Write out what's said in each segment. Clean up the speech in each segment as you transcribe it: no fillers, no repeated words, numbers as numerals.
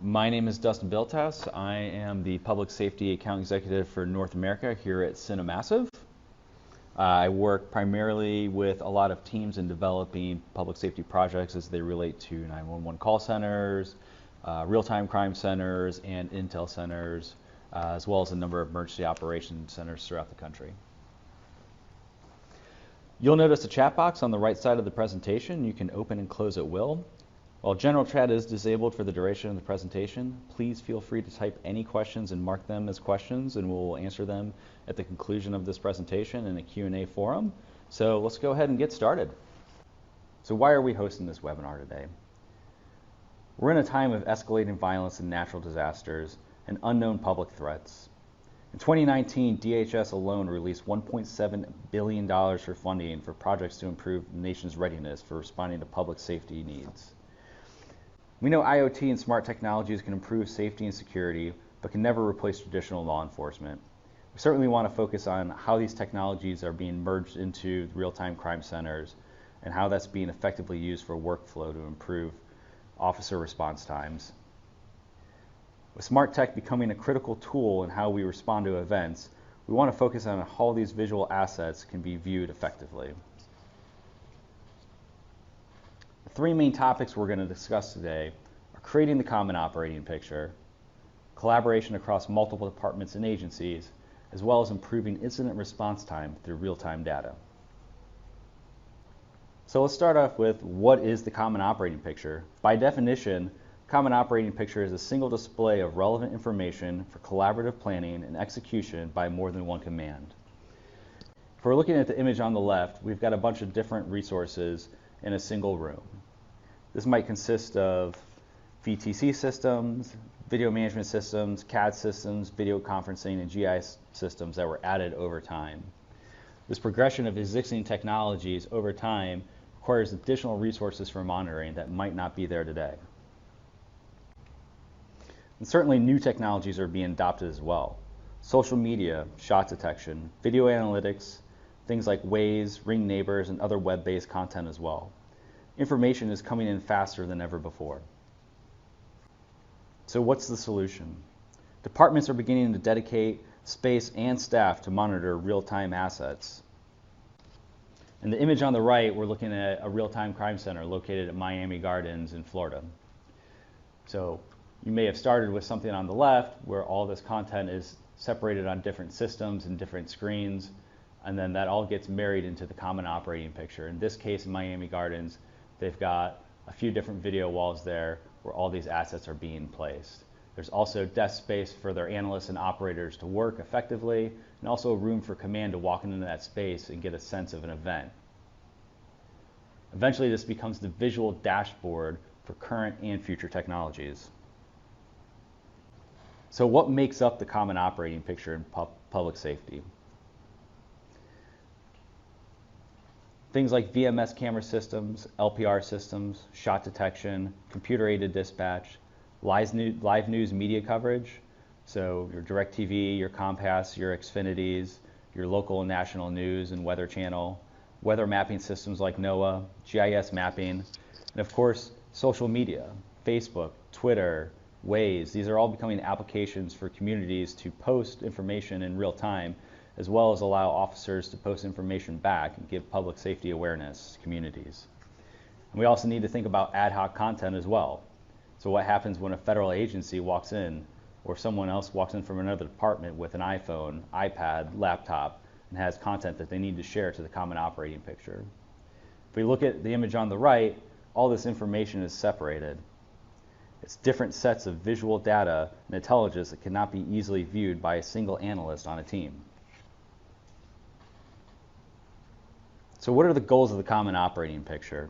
My name is Dustin Biltas. I am the Public Safety Account Executive for North America here at Cinemassive. I work primarily with a lot of teams in developing public safety projects as they relate to 911 call centers, real-time crime centers, and intel centers, as well as a number of emergency operations centers throughout the country. You'll notice a chat box on the right side of the presentation. You can open and close at will. While general chat is disabled for the duration of the presentation, please feel free to type any questions and mark them as questions, and we'll answer them at the conclusion of this presentation in a Q&A forum. So let's go ahead and get started. So why are we hosting this webinar today? We're in a time of escalating violence and natural disasters and unknown public threats. In 2019, DHS alone released $1.7 billion for funding for projects to improve the nation's readiness for responding to public safety needs. We know IoT and smart technologies can improve safety and security, but can never replace traditional law enforcement. We certainly want to focus on how these technologies are being merged into real-time crime centers and how that's being effectively used for workflow to improve officer response times. With smart tech becoming a critical tool in how we respond to events, we want to focus on how these visual assets can be viewed effectively. The three main topics we're going to discuss today are creating the common operating picture, collaboration across multiple departments and agencies, as well as improving incident response time through real-time data. So let's start off with, what is the common operating picture? By definition, common operating picture is a single display of relevant information for collaborative planning and execution by more than one command. If we're looking at the image on the left, we've got a bunch of different resources in a single room. This might consist of VTC systems, video management systems, CAD systems, video conferencing, and GIS systems that were added over time. This progression of existing technologies over time requires additional resources for monitoring that might not be there today. And certainly new technologies are being adopted as well. Social media, shot detection, video analytics, things like Waze, Ring Neighbors, and other web-based content as well. Information is coming in faster than ever before. So what's the solution? Departments are beginning to dedicate space and staff to monitor real-time assets. In the image on the right, we're looking at a real-time crime center located at Miami Gardens in Florida. So you may have started with something on the left where all this content is separated on different systems and different screens, and then that all gets married into the common operating picture. In this case, in Miami Gardens, they've got a few different video walls there where all these assets are being placed. There's also desk space for their analysts and operators to work effectively, and also a room for command to walk into that space and get a sense of an event. Eventually, this becomes the visual dashboard for current and future technologies. So what makes up the common operating picture in public safety? Things like VMS camera systems, LPR systems, shot detection, computer-aided dispatch, live news media coverage, so your DirecTV, your Comcast, your Xfinities, your local and national news and weather channel, weather mapping systems like NOAA, GIS mapping, and of course, social media, Facebook, Twitter, Waze. These are all becoming applications for communities to post information in real time, as well as allow officers to post information back and give public safety awareness to communities. And we also need to think about ad hoc content as well. So what happens when a federal agency walks in, or someone else walks in from another department with an iPhone, iPad, laptop, and has content that they need to share to the common operating picture? If we look at the image on the right, all this information is separated. It's different sets of visual data and intelligence that cannot be easily viewed by a single analyst on a team. So what are the goals of the common operating picture?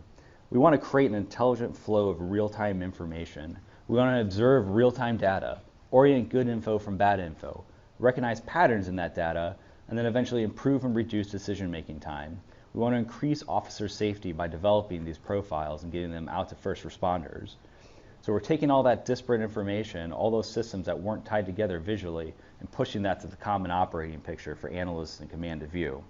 We want to create an intelligent flow of real-time information. We want to observe real-time data, orient good info from bad info, recognize patterns in that data, and then eventually improve and reduce decision-making time. We want to increase officer safety by developing these profiles and getting them out to first responders. So we're taking all that disparate information, all those systems that weren't tied together visually, and pushing that to the common operating picture for analysts and command to view.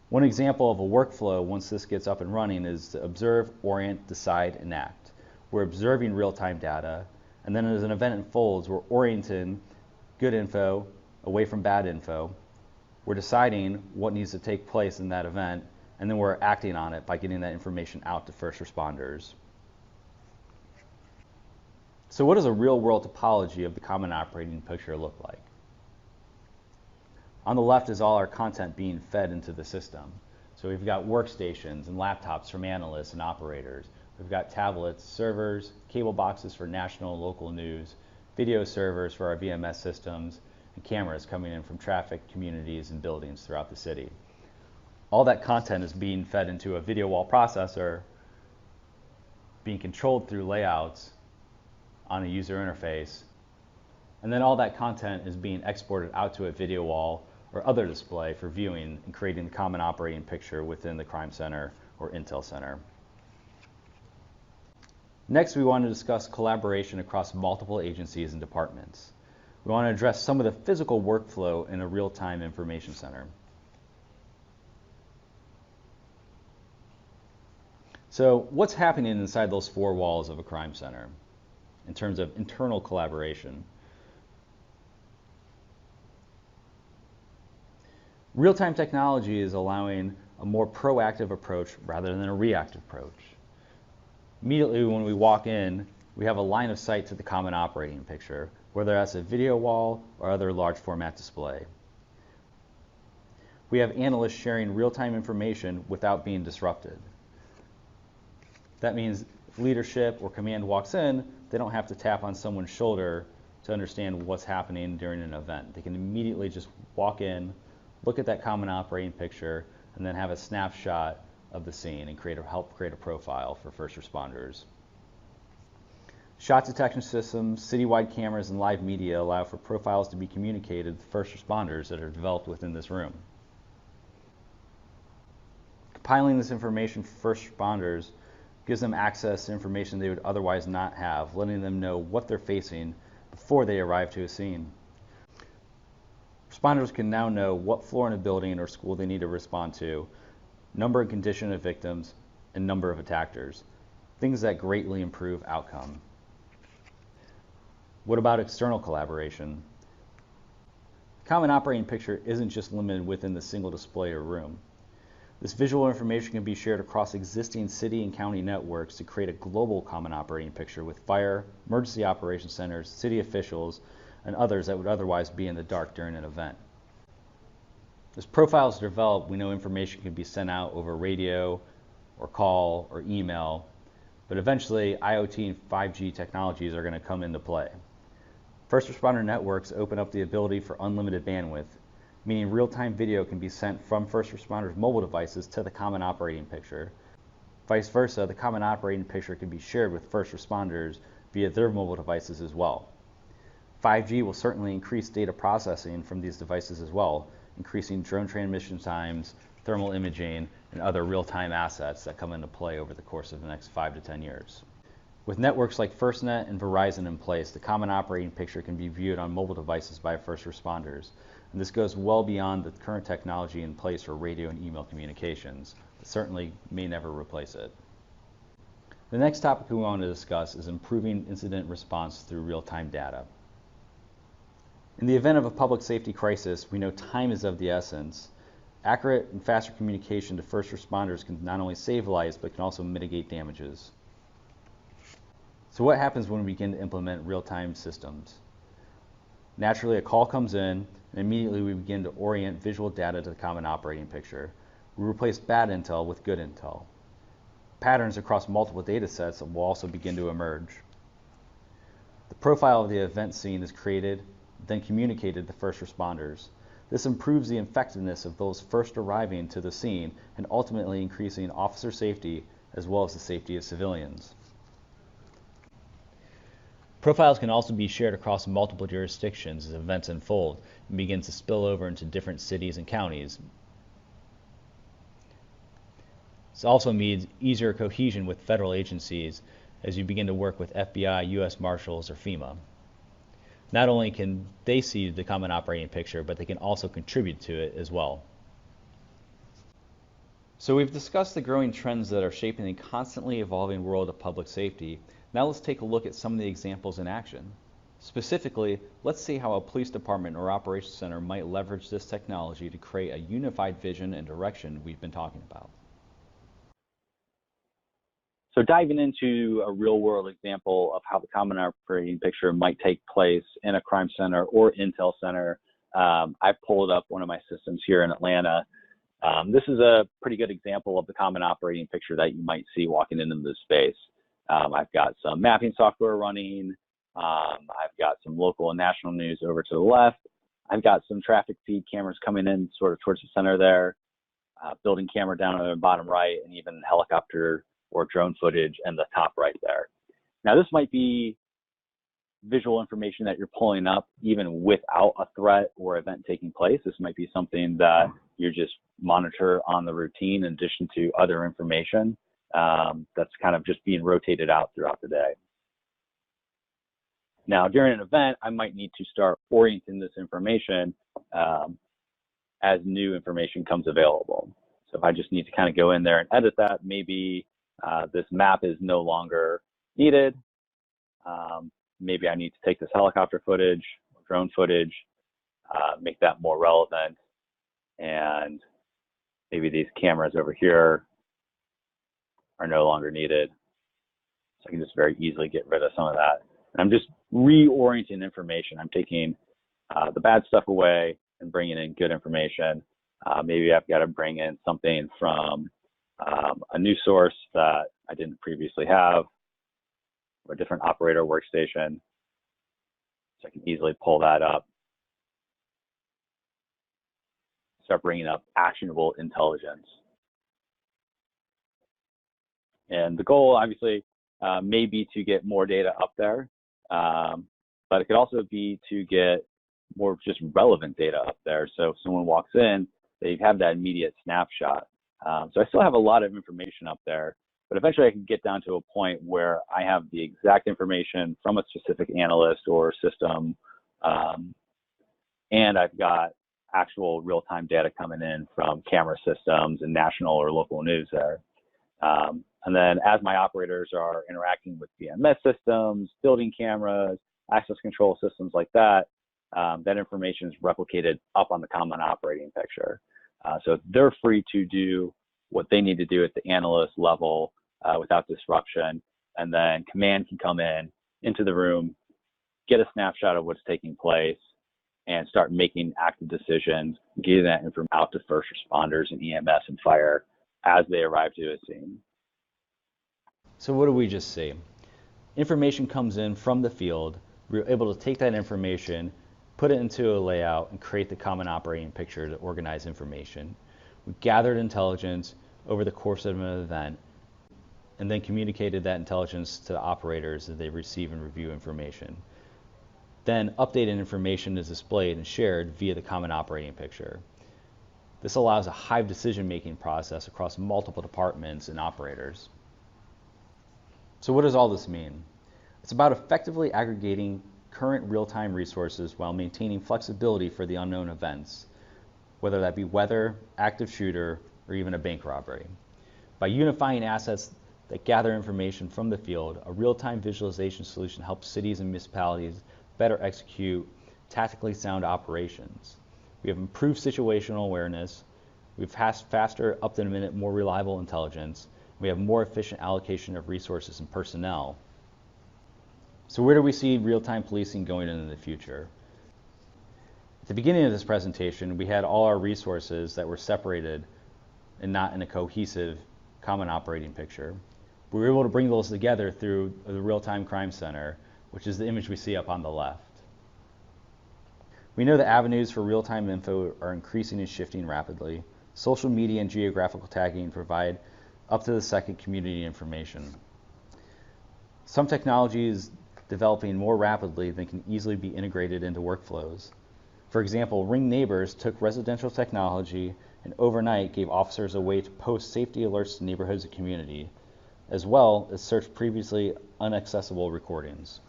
One example of a workflow once this gets up and running is to observe, orient, decide, and act. We're observing real-time data, And then as an event unfolds, we're orienting good info away from bad info. We're deciding what needs to take place in that event, and then we're acting on it by getting that information out to first responders. So what does a real-world topology of the common operating picture look like? On the left is all our content being fed into the system. So we've got workstations and laptops from analysts and operators. We've got tablets, servers, cable boxes for national and local news, video servers for our VMS systems, and cameras coming in from traffic, communities, and buildings throughout the city. All that content is being fed into a video wall processor, being controlled through layouts on a user interface, and then all that content is being exported out to a video wall or other display for viewing and creating the common operating picture within the crime center or intel center. Next, we want to discuss collaboration across multiple agencies and departments. We want to address some of the physical workflow in a real-time information center. So what's happening inside those four walls of a crime center in terms of internal collaboration? Real-time technology is allowing a more proactive approach rather than a reactive approach. Immediately when we walk in, we have a line of sight to the common operating picture, whether that's a video wall or other large format display. We have analysts sharing real-time information without being disrupted. That means if leadership or command walks in, they don't have to tap on someone's shoulder to understand what's happening during an event. They can immediately just walk in, look at that common operating picture, and then have a snapshot of the scene and help create a profile for first responders. Shot detection systems, citywide cameras, and live media allow for profiles to be communicated to first responders that are developed within this room. Compiling this information for first responders gives them access to information they would otherwise not have, letting them know what they're facing before they arrive to a scene. Responders can now know what floor in a building or school they need to respond to, number and condition of victims, and number of attackers, things that greatly improve outcome. What about external collaboration? Common operating picture isn't just limited within the single display or room. This visual information can be shared across existing city and county networks to create a global common operating picture with fire, emergency operations centers, city officials, and others that would otherwise be in the dark during an event. As profiles develop, we know information can be sent out over radio or call or email, but eventually IoT and 5G technologies are going to come into play. First responder networks open up the ability for unlimited bandwidth, meaning real-time video can be sent from first responders' mobile devices to the common operating picture. Vice versa, the common operating picture can be shared with first responders via their mobile devices as well. 5G will certainly increase data processing from these devices as well, increasing drone transmission times, thermal imaging, and other real-time assets that come into play over the course of the next 5 to 10 years. With networks like FirstNet and Verizon in place, the common operating picture can be viewed on mobile devices by first responders. And this goes well beyond the current technology in place for radio and email communications, but certainly may never replace it. The next topic we want to discuss is improving incident response through real-time data. In the event of a public safety crisis, we know time is of the essence. Accurate and faster communication to first responders can not only save lives, but can also mitigate damages. So what happens when we begin to implement real-time systems? Naturally, a call comes in, and immediately we begin to orient visual data to the common operating picture. We replace bad intel with good intel. Patterns across multiple data sets will also begin to emerge. The profile of the event scene is created, then communicated to first responders. This improves the effectiveness of those first arriving to the scene and ultimately increasing officer safety as well as the safety of civilians. Profiles can also be shared across multiple jurisdictions as events unfold and begin to spill over into different cities and counties. This also means easier cohesion with federal agencies as you begin to work with FBI, U.S. Marshals, or FEMA. Not only can they see the common operating picture, but they can also contribute to it as well. So we've discussed the growing trends that are shaping the constantly evolving world of public safety Now let's take a look at some of the examples in action. Specifically, let's see how a police department or operations center might leverage this technology to create a unified vision and direction we've been talking about. So diving into a real-world example of how the common operating picture might take place in a crime center or intel center, I've pulled up one of my systems here in Atlanta. This is a pretty good example of the common operating picture that you might see walking into this space. I've got some mapping software running. I've got some local and national news over to the left. I've got some traffic feed cameras coming in sort of towards the center there, building camera down on the bottom right, and even helicopter or drone footage in the top right there. Now, this might be visual information that you're pulling up even without a threat or event taking place. This might be something that you just monitor on the routine in addition to other information that's kind of just being rotated out throughout the day. Now, during an event, I might need to start orienting this information as new information comes available. So if I just need to kind of go in there and edit that, maybe this map is no longer needed. Maybe I need to take this helicopter footage, drone footage, make that more relevant. And maybe these cameras over here are no longer needed. So I can just very easily get rid of some of that. And I'm just reorienting information. I'm taking the bad stuff away and bringing in good information. Maybe I've got to bring in something from a new source that I didn't previously have, or a different operator workstation. So I can easily pull that up, start bringing up actionable intelligence. And the goal, obviously, may be to get more data up there, but it could also be to get more just relevant data up there. So if someone walks in, they have that immediate snapshot. So I still have a lot of information up there, but eventually I can get down to a point where I have the exact information from a specific analyst or system, and I've got actual real-time data coming in from camera systems and national or local news there. And then as my operators are interacting with BMS systems, building cameras, access control systems like that, that information is replicated up on the common operating picture. So they're free to do what they need to do at the analyst level without disruption. And then command can come in into the room, get a snapshot of what's taking place, and start making active decisions, getting that information out to first responders and EMS and fire as they arrive to a scene. So what do we just see? Information comes in from the field. We're able to take that information, put it into a layout, and create the common operating picture to organize information. We gathered intelligence over the course of an event, and then communicated that intelligence to the operators as they receive and review information. Then updated information is displayed and shared via the common operating picture. This allows a Hive decision-making process across multiple departments and operators. So what does all this mean? It's about effectively aggregating current real-time resources while maintaining flexibility for the unknown events, whether that be weather, active shooter, or even a bank robbery. By unifying assets that gather information from the field, a real-time visualization solution helps cities and municipalities better execute tactically sound operations. We have improved situational awareness, we have faster, up-to-the-minute, more reliable intelligence, we have more efficient allocation of resources and personnel. So where do we see real-time policing going into the future? At the beginning of this presentation, we had all our resources that were separated and not in a cohesive common operating picture. We were able to bring those together through the Real-Time Crime Center, which is the image we see up on the left. We know the avenues for real-time info are increasing and shifting rapidly. Social media and geographical tagging provide up-to-the-second community information. Some technology is developing more rapidly than can easily be integrated into workflows. For example, Ring Neighbors took residential technology and overnight gave officers a way to post safety alerts to neighborhoods and community, as well as search previously inaccessible recordings.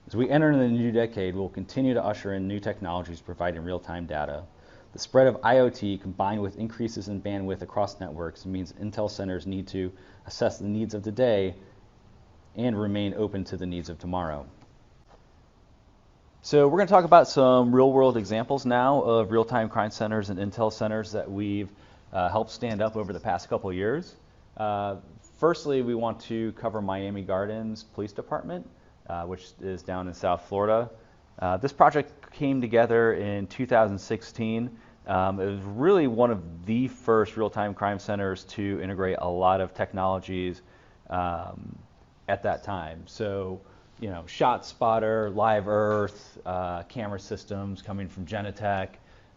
As we enter into the new decade, we'll continue to usher in new technologies providing real-time data. The spread of IoT combined with increases in bandwidth across networks means Intel centers need to assess the needs of today and remain open to the needs of tomorrow. So we're going to talk about some real-world examples now of real-time crime centers and intel centers that we've helped stand up over the past couple of years. Firstly, we want to cover Miami Gardens Police Department, which is down in South Florida. This project came together in 2016. It was really one of the first real-time crime centers to integrate a lot of technologies at that time. So, you know, Shot Spotter, Live Earth, camera systems coming from Genetech,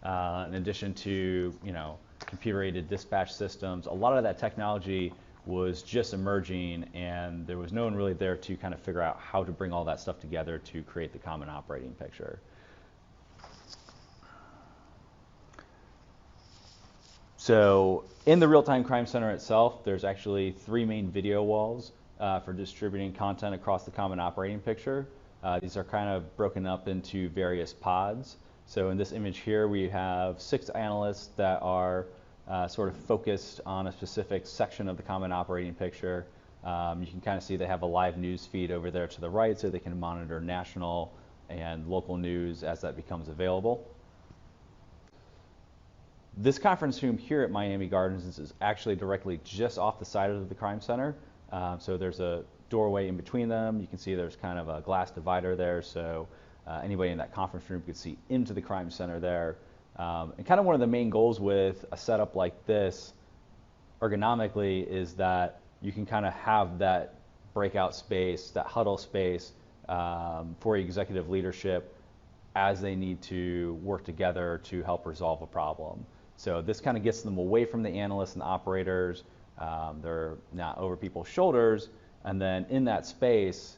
in addition to, you know, computer-aided dispatch systems. A lot of that technology was just emerging, and there was no one really there to kind of figure out how to bring all that stuff together to create the common operating picture. So in the real-time crime center itself, there's actually 3 main video walls for distributing content across the common operating picture. These are kind of broken up into various pods. So in this image here, we have 6 analysts that are sort of focused on a specific section of the common operating picture. You can kind of see they have a live news feed over there to the right, so they can monitor national and local news as that becomes available. This conference room here at Miami Gardens is actually directly just off the side of the crime center. So there's a doorway in between them. You can see there's kind of a glass divider there, so anybody in that conference room could see into the crime center there. And kind of one of the main goals with a setup like this, ergonomically, is that you can kind of have that breakout space, that huddle space for executive leadership as they need to work together to help resolve a problem. So this kind of gets them away from the analysts and the operators. They're not over people's shoulders, and then in that space,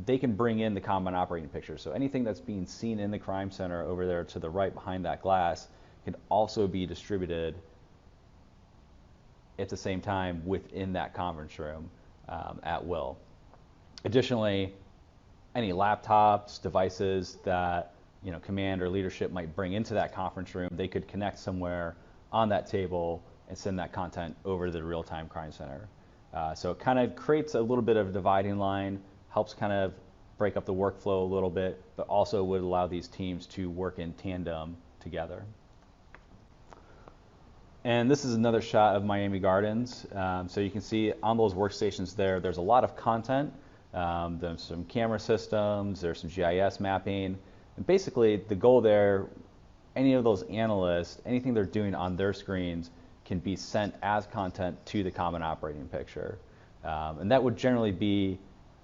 they can bring in the common operating picture. So anything that's being seen in the crime center over there to the right behind that glass can also be distributed at the same time within that conference room at will. Additionally, any laptops, devices that, you know, command or leadership might bring into that conference room, they could connect somewhere on that table and send that content over to the real-time crime center. So it kind of creates a little bit of a dividing line, helps kind of break up the workflow a little bit, but also would allow these teams to work in tandem together. And this is another shot of Miami Gardens. So you can see on those workstations there, there's a lot of content. There's some camera systems, there's some GIS mapping. And basically the goal there, any of those analysts, anything they're doing on their screens can be sent as content to the common operating picture. And that would generally be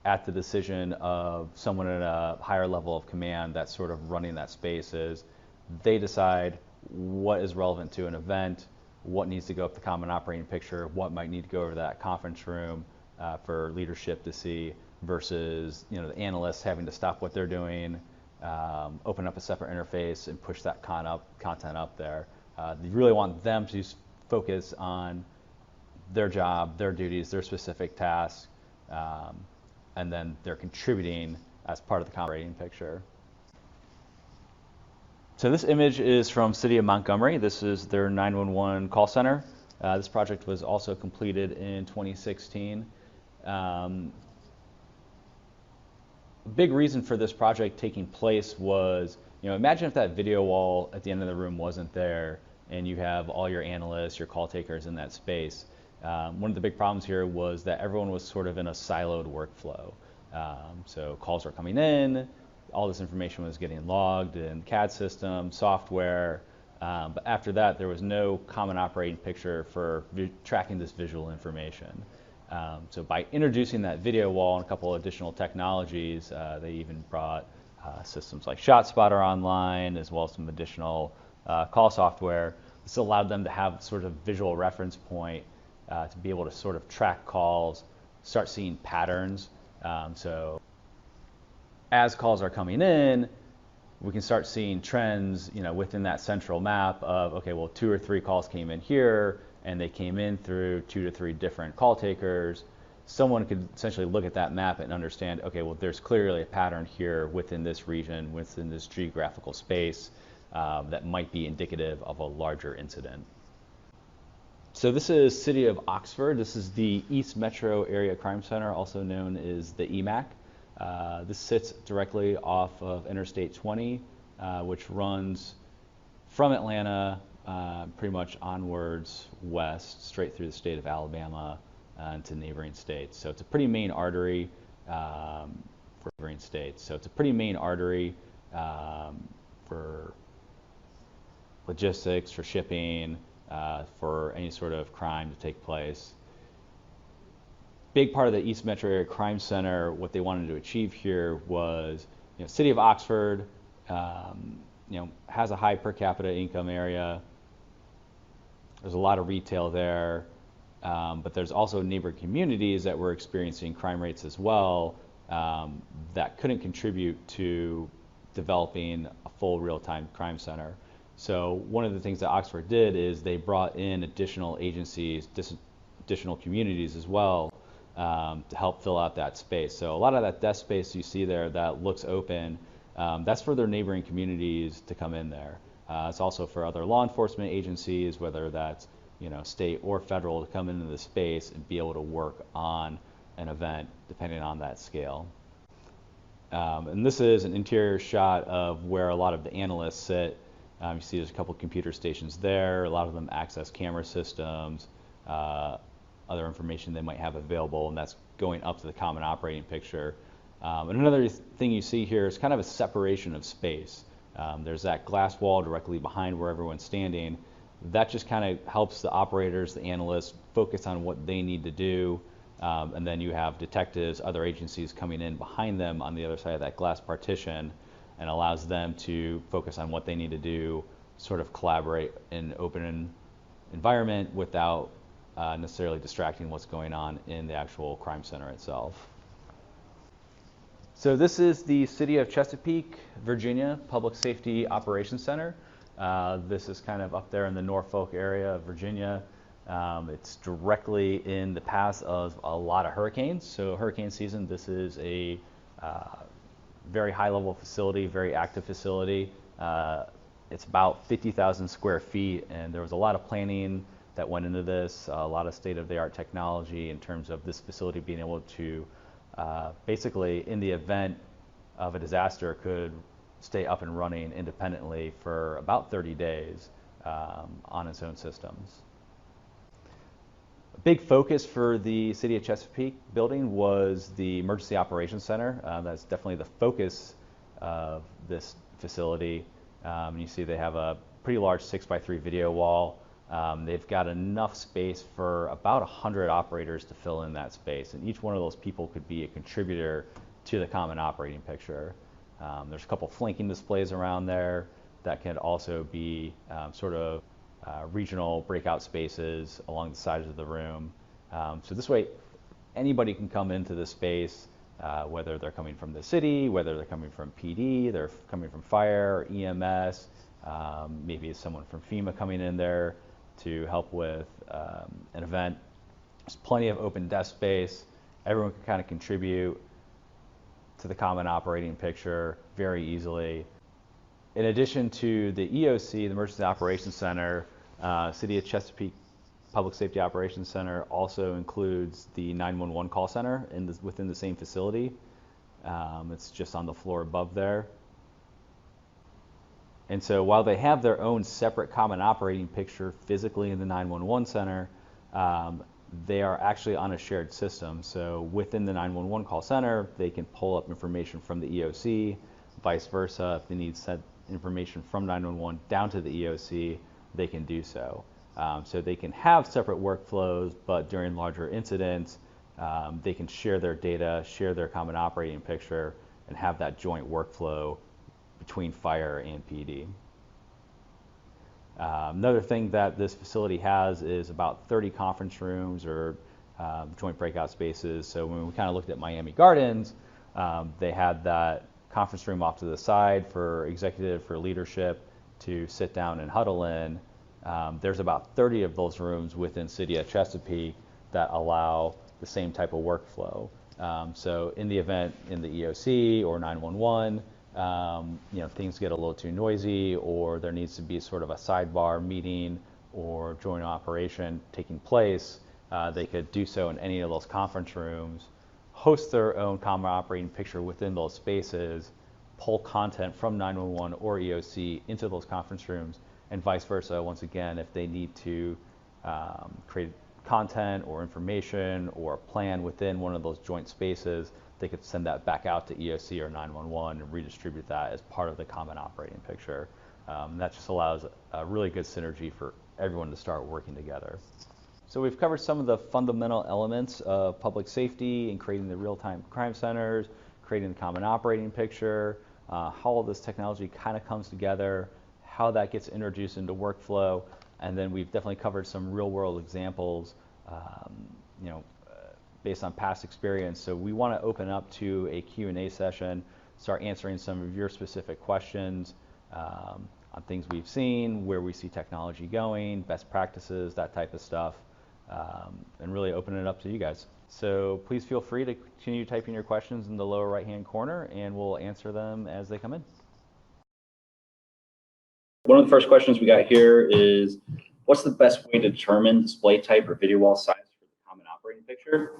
at the decision of someone at a higher level of command that's sort of running that space. Is they decide what is relevant to an event, what needs to go up the common operating picture, what might need to go over that conference room for leadership to see, versus, you know, the analysts having to stop what they're doing, open up a separate interface and push that content up there. You really want them to focus on their job, their duties, their specific tasks, and then they're contributing as part of the operating picture. So this image is from City of Montgomery. This is their 911 call center. This project was also completed in 2016. A big reason for this project taking place was, you know, imagine if that video wall at the end of the room wasn't there and you have all your analysts, your call takers in that space. One of the big problems here was that everyone was sort of in a siloed workflow. So calls were coming in, all this information was getting logged in CAD system, software, but after that there was no common operating picture for tracking this visual information. So by introducing that video wall and a couple additional technologies, they even brought systems like ShotSpotter online, as well as some additional call software. This allowed them to have sort of visual reference point to be able to sort of track calls, start seeing patterns. So as calls are coming in, we can start seeing trends, you know, within that central map of, okay, well, 2 or 3 calls came in here, and they came in through 2 to 3 different call takers. Someone could essentially look at that map and understand, okay, well, there's clearly a pattern here within this region, within this geographical space, that might be indicative of a larger incident. So this is City of Oxford. This is the East Metro Area Crime Center, also known as the EMAC. This sits directly off of Interstate 20, which runs from Atlanta pretty much onwards west, straight through the state of Alabama into neighboring states. So it's a pretty main artery for neighboring states. So it's a pretty main artery for logistics, for shipping, for any sort of crime to take place. Big part of the East Metro Area Crime Center, what they wanted to achieve here was, City of Oxford, has a high per capita income area. There's a lot of retail there, but there's also neighboring communities that were experiencing crime rates as well that couldn't contribute to developing a full real-time crime center. So one of the things that Oxford did is they brought in additional agencies, additional communities as well to help fill out that space. So a lot of that desk space you see there that looks open, that's for their neighboring communities to come in there. It's also for other law enforcement agencies, whether that's state or federal, to come into the space and be able to work on an event depending on that scale. And this is an interior shot of where a lot of the analysts sit. You see there's a couple computer stations there. A lot of them access camera systems, other information they might have available, and that's going up to the common operating picture. And another thing you see here is kind of a separation of space. There's that glass wall directly behind where everyone's standing. That just kind of helps the operators, the analysts, focus on what they need to do. And then you have detectives, other agencies coming in behind them on the other side of that glass partition, and allows them to focus on what they need to do, sort of collaborate in an open environment without necessarily distracting what's going on in the actual crime center itself. So this is the City of Chesapeake, Virginia Public Safety Operations Center. This is kind of up there in the Norfolk area of Virginia. It's directly in the path of a lot of hurricanes. So hurricane season, this is a very high level facility, very active facility. It's about 50,000 square feet, and there was a lot of planning that went into this, a lot of state-of-the-art technology in terms of this facility being able to basically, in the event of a disaster, could stay up and running independently for about 30 days on its own systems. A big focus for the City of Chesapeake building was the Emergency Operations Center. That's definitely the focus of this facility. You see they have a pretty large 6x3 video wall. They've got enough space for about 100 operators to fill in that space, and each one of those people could be a contributor to the common operating picture. There's a couple flanking displays around there that can also be sort of regional breakout spaces along the sides of the room. So this way, anybody can come into the space, whether they're coming from the city, whether they're coming from PD, they're coming from fire or EMS, maybe it's someone from FEMA coming in there to help with an event. There's plenty of open desk space. Everyone can kind of contribute to the common operating picture very easily. In addition to the EOC, the Emergency Operations Center, City of Chesapeake Public Safety Operations Center also includes the 911 call center within the same facility. It's just on the floor above there. And so while they have their own separate common operating picture physically in the 911 center, they are actually on a shared system. So within the 911 call center, they can pull up information from the EOC, vice versa. If they need send information from 911 down to the EOC, they can do so. So they can have separate workflows, but during larger incidents, they can share their data, share their common operating picture, and have that joint workflow between fire and PD. Another thing that this facility has is about 30 conference rooms or joint breakout spaces. So when we kind of looked at Miami Gardens, they had that conference room off to the side for executive, for leadership to sit down and huddle in. There's about 30 of those rooms within City of Chesapeake that allow the same type of workflow. So in the event in the EOC or 911, things get a little too noisy, or there needs to be sort of a sidebar meeting or joint operation taking place, they could do so in any of those conference rooms, host their own common operating picture within those spaces, pull content from 911 or EOC into those conference rooms, and vice versa. Once again, if they need to create content or information or a plan within one of those joint spaces, they could send that back out to EOC or 911 and redistribute that as part of the common operating picture. That just allows a really good synergy for everyone to start working together. So we've covered some of the fundamental elements of public safety and creating the real-time crime centers, creating the common operating picture, how all this technology kind of comes together, how that gets introduced into workflow, and then we've definitely covered some real-world examples, based on past experience. So we want to open up to a Q&A session, start answering some of your specific questions on things we've seen, where we see technology going, best practices, that type of stuff, and really open it up to you guys. So please feel free to continue typing your questions in the lower right-hand corner, and we'll answer them as they come in. One of the first questions we got here is, what's the best way to determine display type or video wall size for the common operating picture?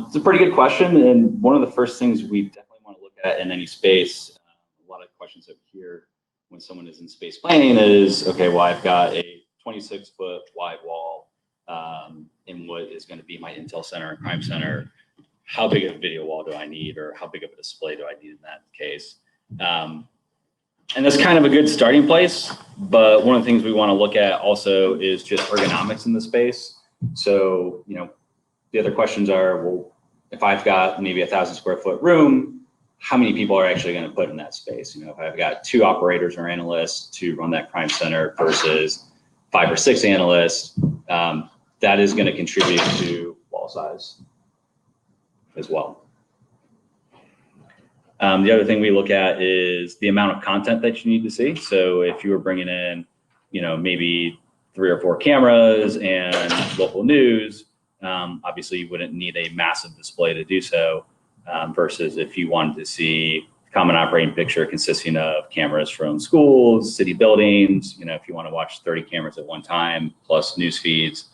It's a pretty good question, and one of the first things we definitely want to look at in any space, a lot of questions up here when someone is in space planning is, okay, well, I've got a 26-foot wide wall in what is going to be my Intel center and crime center. How big of a video wall do I need, or how big of a display do I need in that case? And that's kind of a good starting place, but one of the things we want to look at also is just ergonomics in the space. So, the other questions are, well, if I've got maybe 1,000 square foot room, how many people are actually going to put in that space? If I've got 2 operators or analysts to run that crime center versus 5 or 6 analysts, that is going to contribute to wall size as well. The other thing we look at is the amount of content that you need to see. So if you were bringing in, maybe 3 or 4 cameras and local news, obviously you wouldn't need a massive display to do so, versus if you wanted to see common operating picture consisting of cameras from schools, city buildings, if you want to watch 30 cameras at one time, plus news feeds,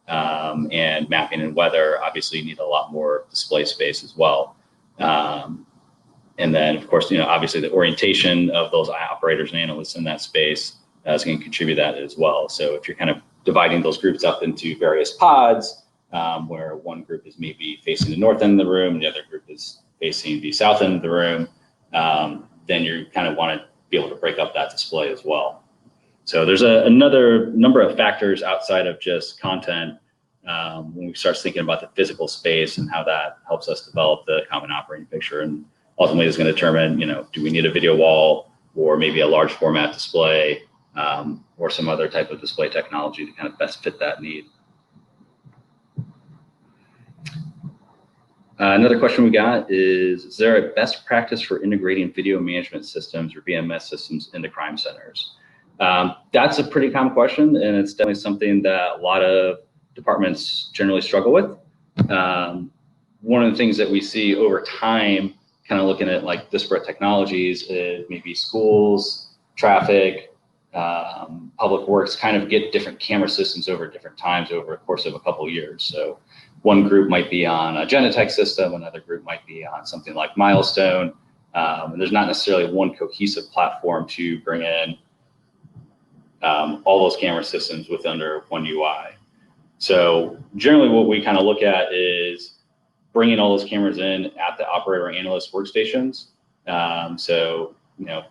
and mapping and weather, obviously you need a lot more display space as well. And then, of course, obviously the orientation of those operators and analysts in that space is going to contribute that as well. So if you're kind of dividing those groups up into various pods, where one group is maybe facing the north end of the room, and the other group is facing the south end of the room, then you kind of want to be able to break up that display as well. So there's another number of factors outside of just content when we start thinking about the physical space and how that helps us develop the common operating picture. And ultimately is going to determine, do we need a video wall or maybe a large format display, or some other type of display technology to kind of best fit that need. Another question we got is there a best practice for integrating video management systems or VMS systems into crime centers? That's a pretty common question, and it's definitely something that a lot of departments generally struggle with. One of the things that we see over time, kind of looking at like disparate technologies, is maybe schools, traffic, public works kind of get different camera systems over different times over the course of a couple of years. So one group might be on a Genetech system, another group might be on something like Milestone, and there's not necessarily one cohesive platform to bring in all those camera systems with under one UI. So generally what we kind of look at is bringing all those cameras in at the operator analyst workstations. So,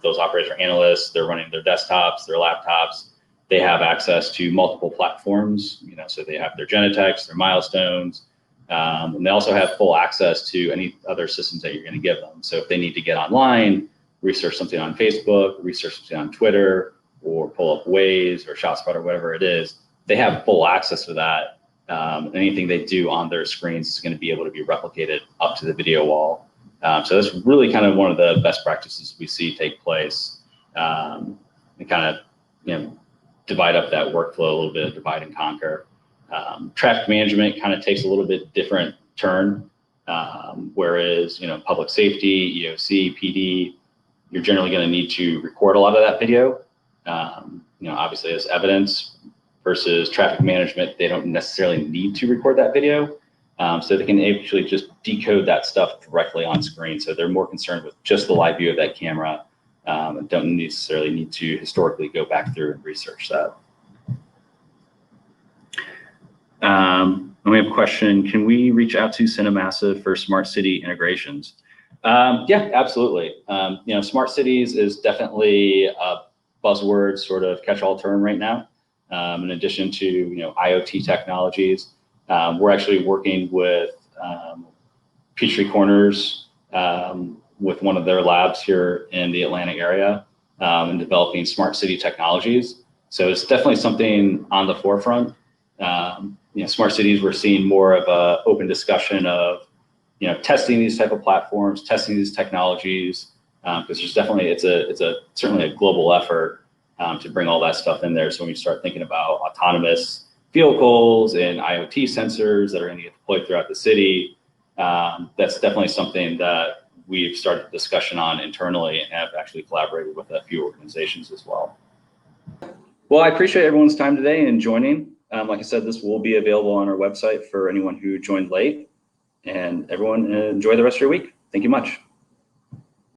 those operators or analysts, they're running their desktops, their laptops, they have access to multiple platforms, so they have their Genetechs, their Milestones, and they also have full access to any other systems that you're going to give them. So if they need to get online, research something on Facebook, research something on Twitter, or pull up Waze or ShotSpot or whatever it is, they have full access to that. Anything they do on their screens is going to be able to be replicated up to the video wall. So that's really kind of one of the best practices we see take place, and kind of, divide up that workflow a little bit, divide and conquer. Traffic management kind of takes a little bit different turn, whereas, public safety, EOC, PD, you're generally going to need to record a lot of that video. Obviously as evidence versus traffic management, they don't necessarily need to record that video. So they can actually just decode that stuff directly on screen. So they're more concerned with just the live view of that camera and don't necessarily need to historically go back through and research that. And we have a question, can we reach out to Cinemassive for smart city integrations? Yeah, absolutely. You know, smart cities is definitely a buzzword sort of catch-all term right now. In addition to, you know, IoT technologies, we're actually working with Peachtree Corners with one of their labs here in the Atlanta area and developing smart city technologies. So it's definitely something on the forefront. You know, smart cities, we're seeing more of a open discussion of, you know, testing these type of platforms, testing these technologies, because there's definitely, it's certainly a global effort to bring all that stuff in there. So when you start thinking about autonomous vehicles and IoT sensors that are going to get deployed throughout the city, that's definitely something that we've started discussion on internally and have actually collaborated with a few organizations as well. Well, I appreciate everyone's time today and joining. Like I said, this will be available on our website for anyone who joined late. And everyone enjoy the rest of your week. Thank you much.